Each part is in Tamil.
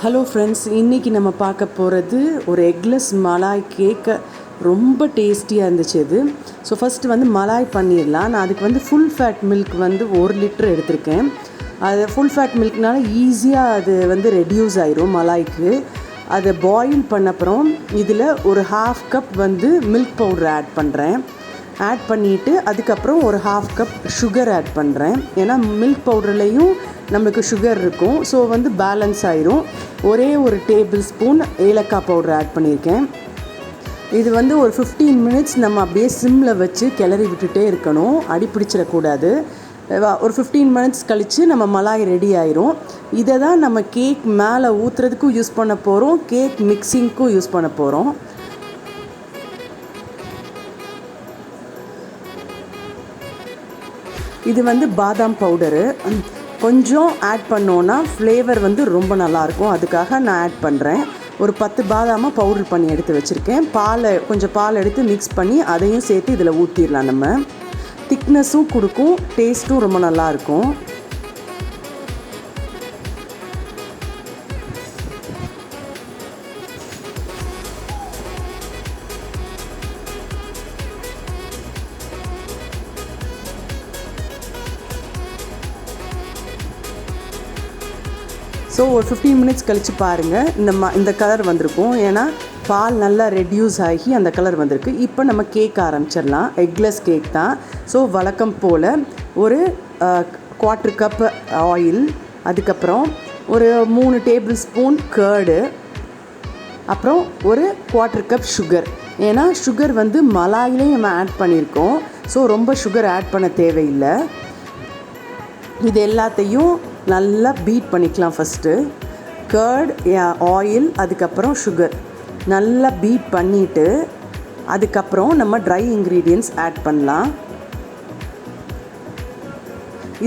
ஹலோ ஃப்ரெண்ட்ஸ், இன்றைக்கி நம்ம பார்க்க போகிறது ஒரு எக்லெஸ் மலாய் கேக்கு. ரொம்ப டேஸ்டியாக இருந்துச்சு இது. ஸோ ஃபஸ்ட்டு வந்து மலாய் பண்ணிடலாம். நான் அதுக்கு வந்து ஃபுல் ஃபேட் மில்க் வந்து 1 லிட்டர் எடுத்திருக்கேன். அது ஃபுல் ஃபேட் மில்க்னால ஈஸியாக அது வந்து ரெடியூஸ் ஆயிரும் மலாய்க்கு. அதை பாயில் பண்ண அப்புறம் இதில் ஒரு 1/2 கப் வந்து மில்க் பவுடர் ஆட் பண்ணுறேன். ஆட் பண்ணிவிட்டு அதுக்கப்புறம் ஒரு 1/2 கப் சுகர் ஆட் பண்ணுறேன். ஏன்னா மில்க் பவுடர்லேயும் நம்மளுக்கு சுகர் இருக்கும். ஸோ வந்து பேலன்ஸ் ஆயிரும். ஒரே ஒரு டேபிள் ஸ்பூன் ஏலக்காய் பவுடர் ஆட் பண்ணியிருக்கேன். இது வந்து ஒரு 15 மினிட்ஸ் நம்ம அப்படியே சிம்மில் வச்சு கிளறி விட்டுட்டே இருக்கணும். அடி பிடிச்சிடக்கூடாது. ஒரு 15 மினிட்ஸ் கழித்து நம்ம மலாய் ரெடி ஆயிரும். இதை தான் நம்ம கேக் மேலே ஊற்றுறதுக்கும் யூஸ் பண்ண போகிறோம், கேக் மிக்சிங்க்கும் யூஸ் பண்ண போகிறோம். இது வந்து பாதாம் பவுடரு கொஞ்சம் ஆட் பண்ணோன்னா ஃப்ளேவர் வந்து ரொம்ப நல்லாயிருக்கும். அதுக்காக நான் ஆட் பண்ணுறேன். ஒரு 10 பாதாமாக பவுடர் பண்ணி எடுத்து வச்சுருக்கேன். கொஞ்சம் பால் எடுத்து மிக்ஸ் பண்ணி அதையும் சேர்த்து இதில் ஊற்றிடலாம். நம்ம திக்னஸும் கொடுக்கும், டேஸ்ட்டும் ரொம்ப நல்லாயிருக்கும். ஸோ ஒரு 15 மினிட்ஸ் கழித்து பாருங்கள், இந்த கலர் வந்திருக்கும். ஏன்னா பால் நல்லா ரெடியூஸ் ஆகி அந்த கலர் வந்திருக்கு. இப்போ நம்ம கேக் ஆரம்பிச்சிடலாம். எக்லெஸ் கேக் தான். ஸோ வழக்கம் போல் ஒரு 1/4 கப் ஆயில், அதுக்கப்புறம் ஒரு 3 டேபிள் ஸ்பூன் கர்டு, அப்புறம் ஒரு 1/4 கப் சுகர். ஏன்னா சுகர் வந்து மலாயிலே நம்ம ஆட் பண்ணியிருக்கோம். ஸோ ரொம்ப சுகர் ஆட் பண்ண தேவையில்லை. இது எல்லாத்தையும் நல்லா பீட் பண்ணிக்கலாம். ஃபஸ்ட்டு கர்ட், ஆயில், அதுக்கப்புறம் சுகர் நல்லா பீட் பண்ணிவிட்டு அதுக்கப்புறம் நம்ம ட்ரை இன்க்ரீடியன்ட்ஸ் ஆட் பண்ணலாம்.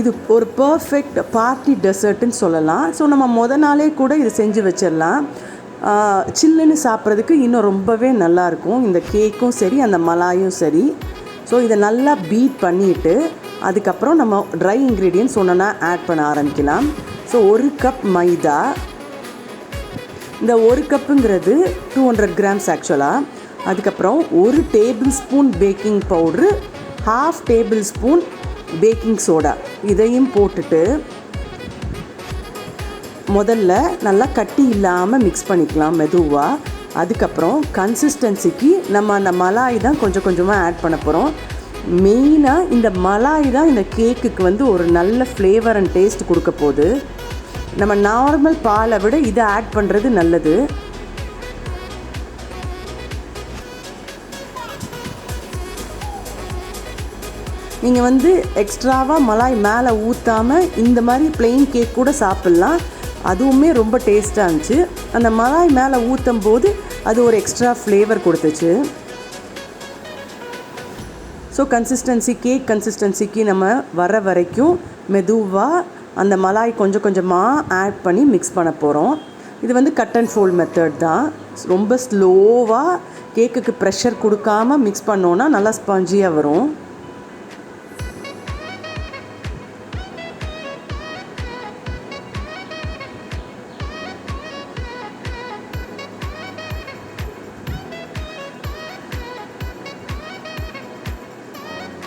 இது ஒரு பர்ஃபெக்ட் பார்ட்டி டெசர்ட்டுன்னு சொல்லலாம். ஸோ நம்ம நாளே கூட இது செஞ்சு வச்சிடலாம். சில்லுன்னு சாப்பிட்றதுக்கு இன்னும் ரொம்பவே நல்லாயிருக்கும். இந்த கேக்கும் சரி, அந்த மலாயும் சரி. ஸோ இதை நல்லா பீட் பண்ணிவிட்டு அதுக்கப்புறம் நம்ம ட்ரை இன்க்ரீடியன்ட்ஸ் ஒன்றா ஆட் பண்ண ஆரம்பிக்கலாம். ஸோ 1 கப் மைதா. இந்த 1 கப்புங்கிறது 200 கிராம்ஸ் ஆக்சுவலாக. அதுக்கப்புறம் 1 table spoon baking powder, 1/2 table spoon baking soda. இதையும் போட்டுட்டு முதல்ல நல்லா கட்டி இல்லாமல் மிக்ஸ் பண்ணிக்கலாம் மெதுவாக. அதுக்கப்புறம் கன்சிஸ்டன்சிக்கு நம்ம அந்த மலாய் தான் கொஞ்சம் கொஞ்சமாக ஆட் பண்ண போகிறோம். மெயினாக இந்த மலாய் தான் இந்த கேக்குக்கு வந்து ஒரு நல்ல ஃப்ளேவர் அண்ட் டேஸ்ட் கொடுக்க போகுது. நம்ம நார்மல் பாலை விட இதை ஆட் பண்ணுறது நல்லது. நீங்கள் வந்து எக்ஸ்ட்ராவாக மலாய் மேலே ஊற்றாமல் இந்த மாதிரி ப்ளெயின் கேக் கூட சாப்பிட்லாம். அதுவுமே ரொம்ப டேஸ்ட்டாக இருந்துச்சு. அந்த மலாய் மேலே ஊற்றும் போது அது ஒரு எக்ஸ்ட்ரா ஃப்ளேவர் கொடுத்துச்சு. ஸோ கேக் கன்சிஸ்டன்சிக்கு நம்ம வர வரைக்கும் மெதுவாக அந்த மலாய் கொஞ்சம் கொஞ்சமாக ஆட் பண்ணி மிக்ஸ் பண்ண போகிறோம். இது வந்து கட் அண்ட் ஃபோல்ட் மெத்தட் தான். ரொம்ப ஸ்லோவாக கேக்குக்கு ப்ரெஷர் கொடுக்காம மிக்ஸ் பண்ணோன்னா நல்லா ஸ்பாஞ்சியாக வரும்.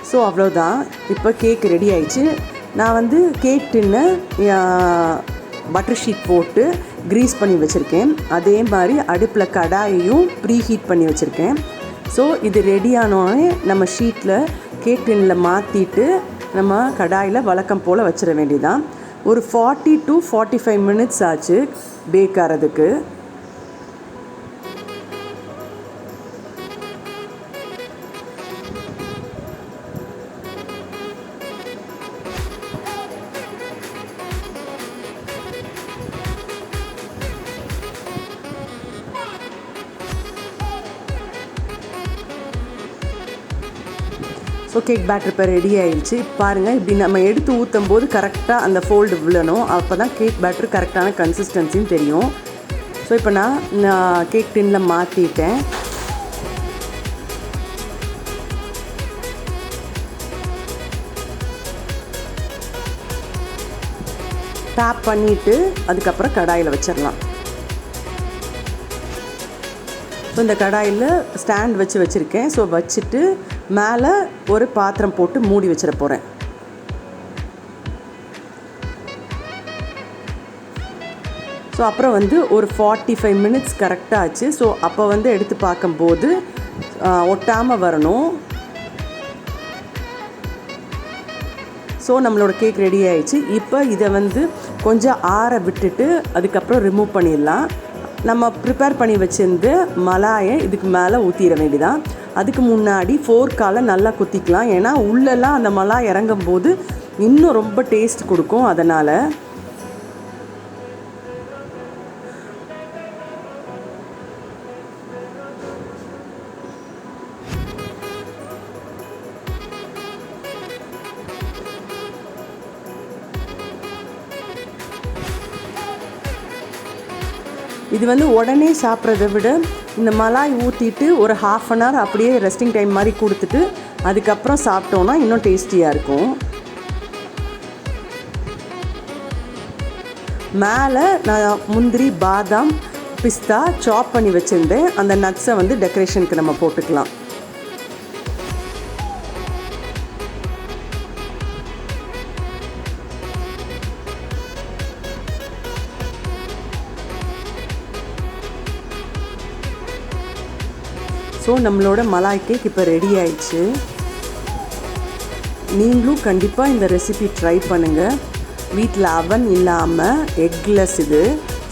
ஸோ அவ்வளோதான். இப்போ கேக் ரெடி ஆயிடுச்சு. நான் வந்து கேக் டின்னை பட்டர் ஷீட் போட்டு க்ரீஸ் பண்ணி வச்சுருக்கேன். அதே மாதிரி அடுப்பில் கடாயையும் ப்ரீ ஹீட் பண்ணி வச்சுருக்கேன். ஸோ இது ரெடி ஆனோடனே நம்ம ஷீட்டில் கேக் டின்னில் மாற்றிட்டு நம்ம கடாயில் வழக்கம் போல் வச்சிட வேண்டியதான். ஒரு 40 to 45 மினிட்ஸ் ஆச்சு பேக் ஆகிறதுக்கு. ஸோ கேக் பேட்டர் இப்போ ரெடி ஆகிடுச்சு. பாருங்கள், இப்படி நம்ம எடுத்து ஊற்றும் போது கரெக்டாக அந்த ஃபோல்டு விழணும். அப்போ தான் கேக் பேட்டர் கரெக்டான கன்சிஸ்டன்சின்னு தெரியும். ஸோ இப்போ நான் கேக் டின்னில் மாற்றிட்டேன். டேப் பண்ணிவிட்டு அதுக்கப்புறம் கடாயில் வச்சிடலாம். ஸோ இந்த கடாயில் ஸ்டாண்ட் வச்சுருக்கேன். ஸோ வச்சுட்டு மேலே ஒரு பாத்திரம் போட்டு மூடி வச்சிட போகிறேன். ஸோ அப்புறம் வந்து ஒரு 45 மினிட்ஸ் கரெக்டாக ஆச்சு. ஸோ அப்போ வந்து எடுத்து பார்க்கும்போது ஒட்டாமல் வரணும். ஸோ நம்மளோட கேக் ரெடி ஆயிடுச்சு. இப்போ இதை வந்து கொஞ்சம் ஆற விட்டுட்டு அதுக்கப்புறம் ரிமூவ் பண்ணிடலாம். நம்ம ப்ரிப்பேர் பண்ணி வச்சிருந்து மலாயை இதுக்கு மேலே ஊற்றிட வேண்டியதான். அதுக்கு முன்னாடி ஃபோர்க்கால் நல்லா குத்திக்கலாம். ஏன்னா உள்ளெல்லாம் அந்த மலாய் இறங்கும் போது இன்னும் ரொம்ப டேஸ்ட் கொடுக்கும். அதனால் இது வந்து உடனே சாப்பிட்றத விட இந்த மலாய் ஊற்றிட்டு ஒரு 1/2 அன் ஹவர் அப்படியே ரெஸ்டிங் டைம் மாதிரி கொடுத்துட்டு அதுக்கப்புறம் சாப்பிட்டோன்னா இன்னும் டேஸ்டியாக இருக்கும். மேலே நான் முந்திரி, பாதாம், பிஸ்தா சாப் பண்ணி வச்சுருந்தேன். அந்த நட்ஸை வந்து டெக்கரேஷனுக்கு நம்ம போட்டுக்கலாம். ஸோ நம்மளோட மலாய் கேக் இப்போ ரெடி ஆயிடுச்சு. நீங்களும் கண்டிப்பாக இந்த ரெசிபி ட்ரை பண்ணுங்கள். வீட்டில் அவன் இல்லாமல் எக்லெஸ் இது.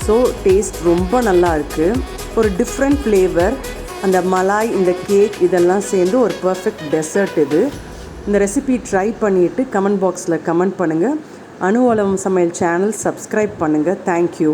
ஸோ டேஸ்ட் ரொம்ப நல்லா இருக்குது. ஒரு டிஃப்ரெண்ட் ஃப்ளேவர், அந்த மலாய், இந்த கேக் இதெல்லாம் சேர்ந்து ஒரு பர்ஃபெக்ட் டெசர்ட் இது. இந்த ரெசிபி ட்ரை பண்ணிவிட்டு கமெண்ட் பாக்ஸில் கமெண்ட் பண்ணுங்கள். அனுவலவம் சமையல் சேனல் சப்ஸ்கிரைப் பண்ணுங்கள். தேங்க்யூ.